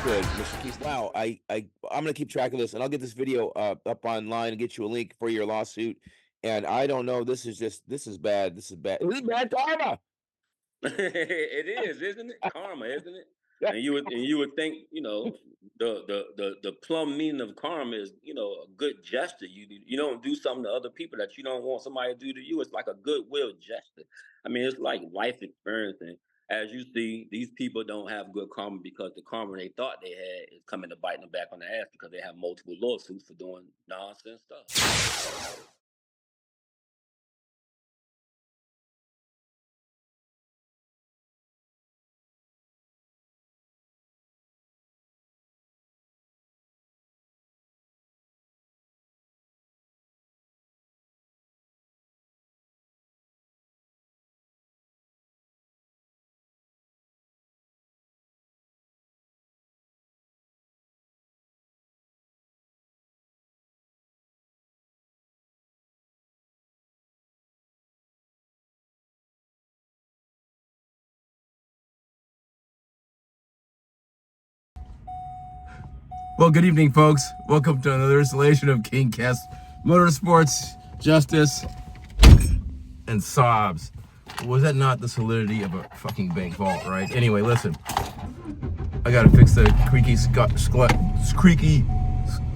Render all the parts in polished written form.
good, Mr. Keese. Wow, I'm gonna keep track of this, and I'll get this video up online and get you a link for your lawsuit. And I don't know, this is bad. This is bad. This is bad karma. It is, isn't it? Karma, isn't it? Yeah. And you would think, the plumb meaning of karma is, a good gesture. You don't do something to other people that you don't want somebody to do to you. It's like a goodwill gesture. I mean, it's like life experience. And as you see, these people don't have good karma because the karma they thought they had is coming to bite them back on the ass because they have multiple lawsuits for doing nonsense stuff. Well, good evening, folks. Welcome to another installation of King Cast Motorsports, Justice, and Sobs. Was that not the solidity of a fucking bank vault, right? Anyway, listen. I gotta fix the creaky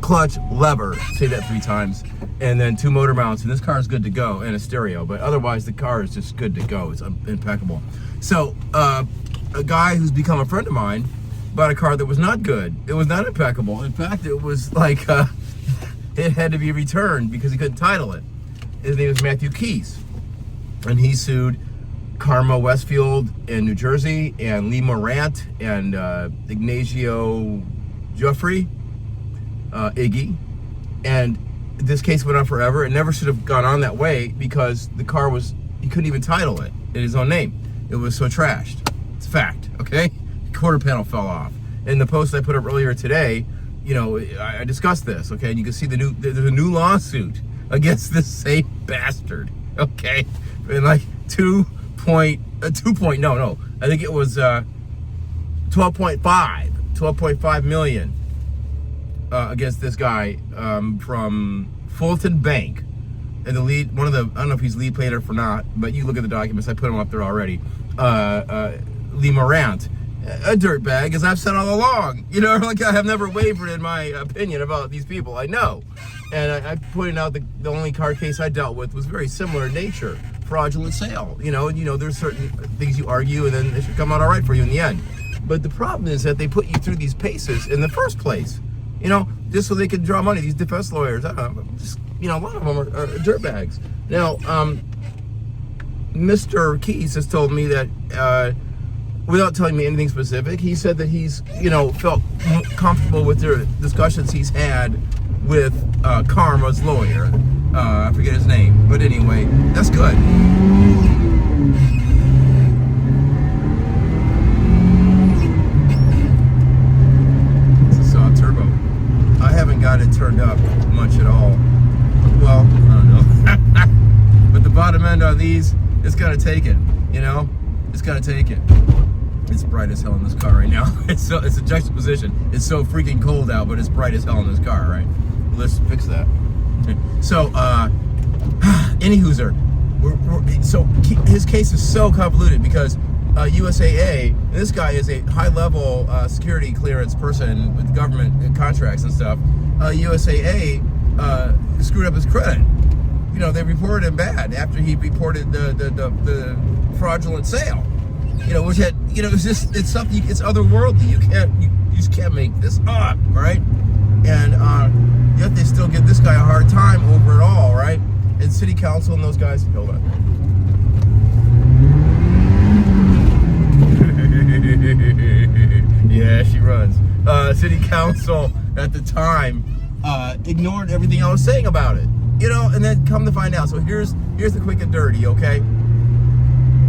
clutch lever. Say that 3 times. And then 2 motor mounts, and this car is good to go, and a stereo. But otherwise, the car is just good to go. It's impeccable. So, a guy who's become a friend of mine bought a car that was not good. It was not impeccable. In fact, it was like it had to be returned because he couldn't title it. His name is Matthew Keese, and he sued Karma Westfield in New Jersey and Lee Morant and Ignacio Joffrey, Iggy, and this case went on forever. It never should have gone on that way because the car he couldn't even title it in his own name. It was so trashed. It's a fact, okay? Quarter panel fell off. In the post I put up earlier today, I discussed this, okay? And you can see there's a new lawsuit against this same bastard, okay? And like 12.5 million against this guy from Fulton Bank. And I don't know if he's lead plaintiff or not, but you look at the documents, I put them up there already. Lee Morant, a dirtbag, as I've said all along. I have never wavered in my opinion about these people. I know. And I pointed out the only car case I dealt with was very similar in nature. Fraudulent sale. There's certain things you argue and then it should come out all right for you in the end. But the problem is that they put you through these paces in the first place. Just so they can draw money. These defense lawyers, a lot of them are dirtbags. Now, Mr. Keese has told me that, without telling me anything specific, he said that he's, felt comfortable with the discussions he's had with Karma's lawyer. I forget his name, but anyway, that's good. It's a soft turbo. I haven't got it turned up much at all. Well, I don't know. But the bottom end on these, it's gonna take it. It's gonna take it. It's bright as hell in this car right now. It's a juxtaposition. It's so freaking cold out, but it's bright as hell in this car, right? Let's fix that. So, anywhooser, so his case is so convoluted because USAA, this guy is a high-level security clearance person with government contracts and stuff. USAA screwed up his credit. They reported him bad after he reported the fraudulent sale. Which had, it's something, it's otherworldly. You just can't make this up, right? And yet they still give this guy a hard time over it all, right? And city council and those guys, hold on. Yeah, she runs. City council at the time ignored everything I was saying about it, and then come to find out. So here's the quick and dirty, okay?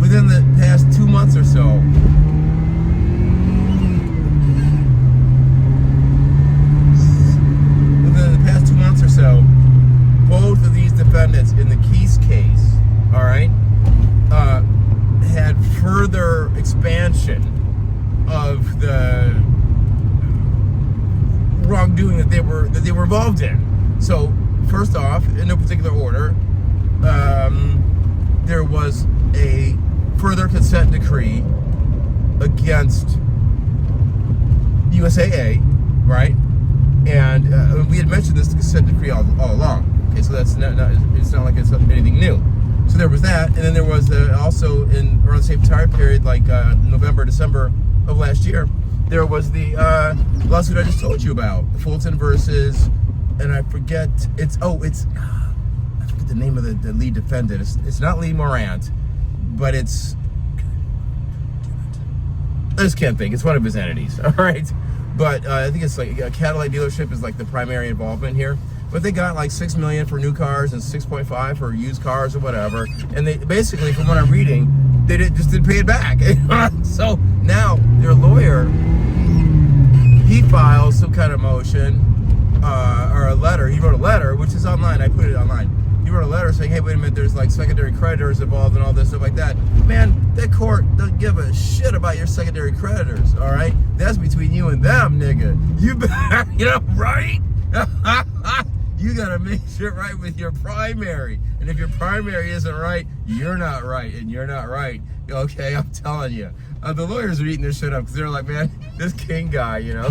Within the past 2 months or so, both of these defendants in the Keese case, all right, had further expansion of the in no particular order, there was a further consent decree against USAA, right? And we had mentioned this consent decree all along. Okay, so that's it's not like it's anything new. So there was that, and then there was also in around the same time period, like November, December of last year, there was the lawsuit I just told you about, Fulton versus, and I forget, I forget the name of the lead defendant. It's not Lee Morant, but it's, I just can't think. It's one of his entities, all right? But I think it's like a Cadillac dealership is like the primary involvement here. But they got like $6 million for new cars and $6.5 for used cars or whatever. And they basically, from what I'm reading, they just didn't pay it back. So now their lawyer, he files some kind of motion or a letter. He wrote a letter, which is online. I put it online. He wrote a letter saying, hey, wait a minute, there's like secondary creditors involved and all this stuff like that. Man, that court doesn't give a shit about your secondary creditors, all right? That's between you and them, nigga. You better, you know, right? You gotta make shit right with your primary. And if your primary isn't right, you're not right, and you're not right. Okay, I'm telling you. The lawyers are eating their shit up because they're like, man, this King guy, you know,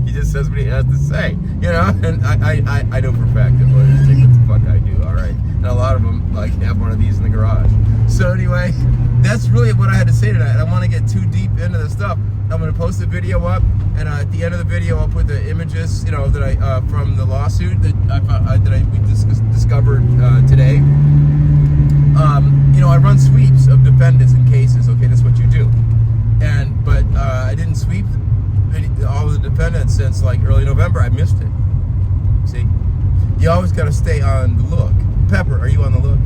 he just says what he has to say, you know. And I know for a fact that lawyers think what the fuck I do, all right. And a lot of them like have one of these in the garage. So anyway, that's really what I had to say tonight. I don't want to get too deep into this stuff. I'm gonna post the video up, and at the end of the video, I'll put the images, you know, that I from the lawsuit that we discovered today. You know, I run sweeps of defendants and cases. Okay, that's what you do. But I didn't sweep all of the defendants since like early November. I missed it. See, you always got to stay on the look. Pepper, are you on the look?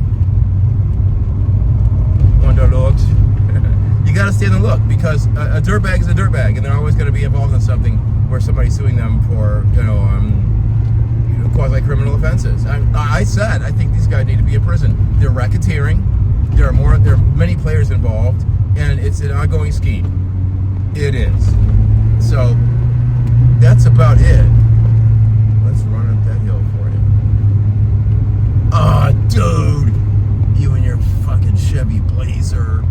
On the looks. You got to stay on the look because a dirtbag is a dirtbag, and they're always going to be involved in something where somebody's suing them for, you know, quasi-criminal offenses. I said I think these guys need to be in prison. They're racketeering. There are many players involved, and it's an ongoing scheme. It is. So that's about it. Let's run up that hill for you. Oh, dude, you and your fucking Chevy Blazer.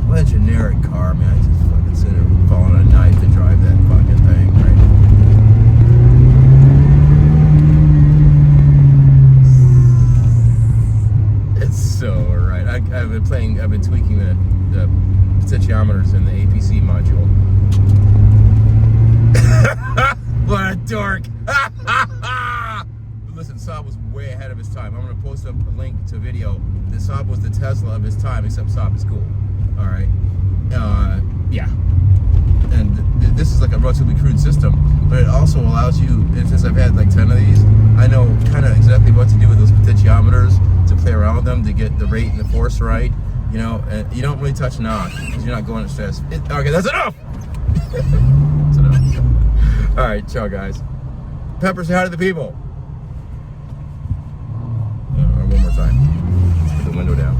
What a generic car, man. I just fucking sit there falling on a knife to drive that fucking thing, right? It's so right. I've been tweaking the potentiometers in the APC module. What a dork! Listen, Saab was way ahead of his time. I'm gonna post up a link to a video. This Saab was the Tesla of his time, except Saab is cool. All right. Yeah. And this is like a relatively crude system, but it also allows you, and since I've had like 10 of these, I know kind of exactly what to do with those potentiometers to play around with them to get the rate and the force right. You know, and you don't really touch knock because you're not going as fast. Okay, that's enough. That's enough. All right, ciao, guys. Pepper, say hi to the people. One more time. Let's put the window down.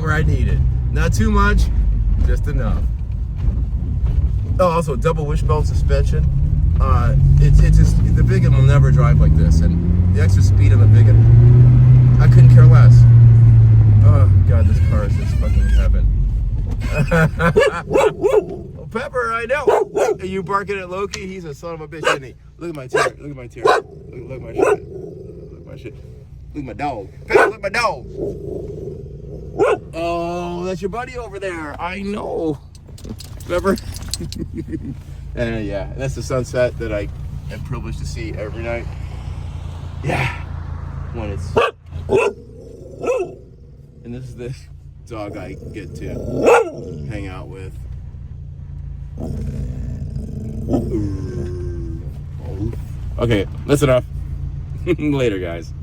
I need it. Not too much, just enough. Oh, also double wishbone suspension. It's just the big one will never drive like this, and the extra speed on the big one, I couldn't care less. Oh God, this car is just fucking heaven. Well, Pepper, I know. Are you barking at Loki? He's a son of a bitch, isn't he? Look at my tear. Look at my tear. Look at my shit. Look at my shit. Look at my dog. Pepper, look at my dog. Oh, that's your buddy over there. I know. Remember? And yeah, that's the sunset that I am privileged to see every night. Yeah. When it's... And this is the dog I get to hang out with. Okay, that's enough. Later, guys.